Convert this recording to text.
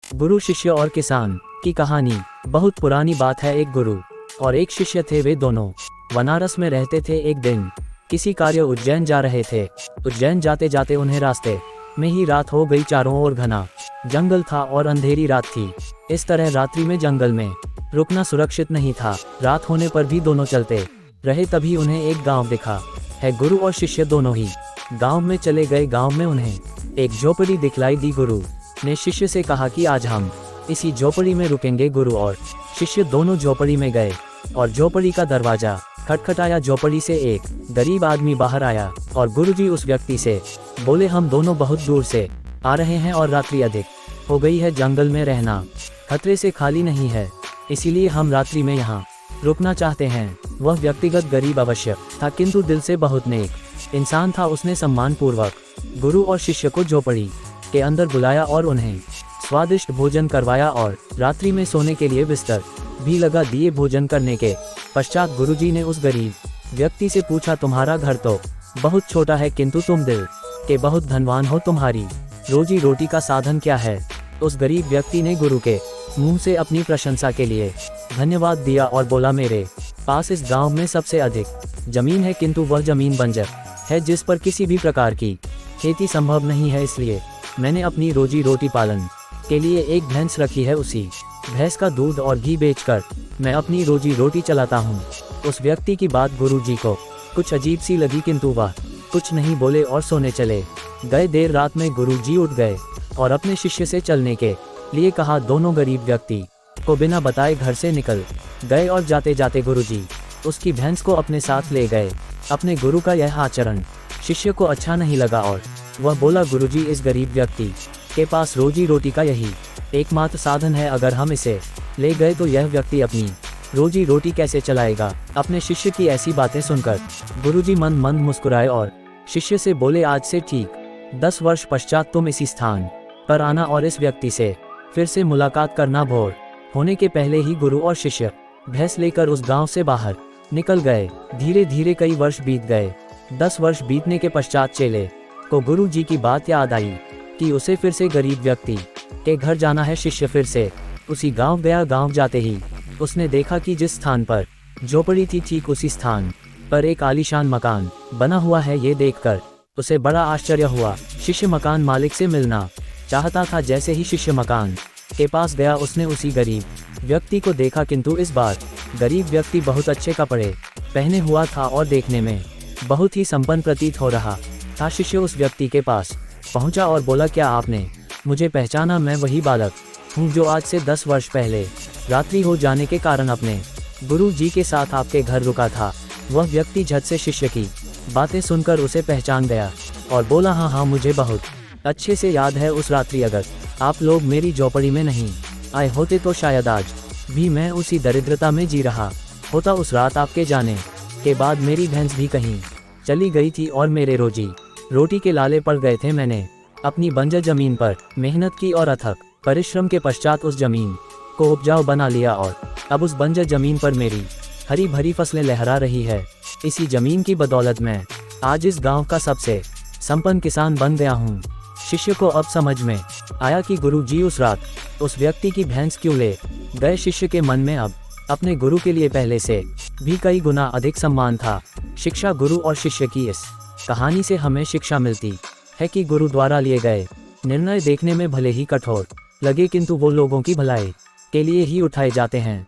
गुरु, शिष्य और किसान की कहानी। बहुत पुरानी बात है। एक गुरु और एक शिष्य थे। वे दोनों बनारस में रहते थे। एक दिन किसी कार्य उज्जैन जा रहे थे। उज्जैन जाते जाते उन्हें रास्ते में ही रात हो गई। चारों ओर घना जंगल था और अंधेरी रात थी। इस तरह रात्रि में जंगल में रुकना सुरक्षित नहीं था। रात होने पर भी दोनों चलते रहे। तभी उन्हें एक गांव दिखा है। गुरु और शिष्य दोनों ही गांव में चले गए। गांव में उन्हें एक झोपड़ी दिखलाई दी। गुरु ने शिष्य से कहा कि आज हम इसी झोपड़ी में रुकेंगे। गुरु और शिष्य दोनों झोपड़ी में गए और झोपड़ी का दरवाजा खटखटाया। झोपड़ी से एक गरीब आदमी बाहर आया और गुरुजी उस व्यक्ति से बोले, हम दोनों बहुत दूर से आ रहे हैं और रात्रि अधिक हो गई है। जंगल में रहना खतरे से खाली नहीं है, इसीलिए हम रात्रि में यहाँ रुकना चाहते हैं। वह व्यक्तिगत गरीब अवश्य था, किंतु दिल से बहुत नेक इंसान था। उसने सम्मान पूर्वक गुरु और शिष्य को झोपड़ी के अंदर बुलाया और उन्हें स्वादिष्ट भोजन करवाया और रात्रि में सोने के लिए बिस्तर भी लगा दिए। भोजन करने के पश्चात गुरुजी ने उस गरीब व्यक्ति से पूछा, तुम्हारा घर तो बहुत छोटा है, किंतु तुम दिल के बहुत धनवान हो। तुम्हारी रोजी रोटी का साधन क्या है? उस गरीब व्यक्ति ने गुरु के मुंह से अपनी प्रशंसा के लिए धन्यवाद दिया और बोला, मेरे पास इस गांव में सबसे अधिक जमीन है, किंतु वह जमीन बंजर है जिस पर किसी भी प्रकार की खेती संभव नहीं है। इसलिए मैंने अपनी रोजी रोटी पालन के लिए एक भैंस रखी है। उसी भैंस का दूध और घी बेचकर मैं अपनी रोजी रोटी चलाता हूँ। उस व्यक्ति की बात गुरुजी को कुछ अजीब सी लगी, किंतु वह कुछ नहीं बोले और सोने चले गए। देर रात में गुरुजी उठ गए और अपने शिष्य से चलने के लिए कहा। दोनों गरीब व्यक्ति को बिना बताए घर से निकल गए और जाते जाते गुरुजी उसकी भैंस को अपने साथ ले गए। अपने गुरु का यह आचरण शिष्य को अच्छा नहीं लगा और वह बोला, गुरुजी, इस गरीब व्यक्ति के पास रोजी रोटी का यही एकमात्र साधन है। अगर हम इसे ले गए तो यह व्यक्ति अपनी रोजी रोटी कैसे चलाएगा? अपने शिष्य की ऐसी बातें सुनकर गुरुजी मंद मंद मुस्कुराए और शिष्य से बोले, आज से ठीक 10 वर्ष पश्चात तुम इसी स्थान पर आना और इस व्यक्ति से फिर से मुलाकात करना। भोर होने के पहले ही गुरु और शिष्य भैंस लेकर उस गांव से बाहर निकल गए। धीरे धीरे कई वर्ष बीत गए। 10 वर्ष बीतने के पश्चात चेले को गुरु जी की बात याद आई कि उसे फिर से गरीब व्यक्ति के घर जाना है। शिष्य फिर से उसी गांव गया। गांव जाते ही उसने देखा कि जिस स्थान पर झोपड़ी थी, ठीक उसी स्थान पर एक आलीशान मकान बना हुआ है। ये देखकर उसे बड़ा आश्चर्य हुआ। शिष्य मकान मालिक से मिलना चाहता था। जैसे ही शिष्य मकान के पास गया, उसने उसी गरीब व्यक्ति को देखा, किंतु इस बार गरीब व्यक्ति बहुत अच्छे कपड़े पहने हुआ था और देखने में बहुत ही संपन्न प्रतीत हो रहा था। शिष्य उस व्यक्ति के पास पहुंचा और बोला, क्या आपने मुझे पहचाना? मैं वही बालक हूँ जो आज से 10 वर्ष पहले रात्रि हो जाने के कारण अपने गुरु जी के साथ आपके घर रुका था। वह व्यक्ति झट से शिष्य की बातें सुनकर उसे पहचान गया और बोला, हाँ, मुझे बहुत अच्छे से याद है उस रात्रि। अगर आप लोग मेरी झोपड़ी में नहीं आए होते तो शायद आज भी मैं उसी दरिद्रता में जी रहा होता। उस रात आपके जाने के बाद मेरी भैंस भी कहीं चली गई थी और मेरे रोजी रोटी के लाले पड़ गए थे। मैंने अपनी बंजर जमीन पर मेहनत की और अथक परिश्रम के पश्चात उस जमीन को उपजाऊ बना लिया और अब उस बंजर जमीन पर मेरी हरी भरी फसलें लहरा रही है। इसी जमीन की बदौलत मैं आज इस गांव का सबसे संपन्न किसान बन गया हूँ। शिष्य को अब समझ में आया कि गुरु जी उस रात उस व्यक्ति की भैंस क्यों ले गए। शिष्य के मन में अब अपने गुरु के लिए पहले से भी कई गुना अधिक सम्मान था। शिक्षा। गुरु और शिष्य की इस कहानी से हमें शिक्षा मिलती है कि गुरु द्वारा लिए गए निर्णय देखने में भले ही कठोर लगे, किंतु वो लोगों की भलाई के लिए ही उठाए जाते हैं।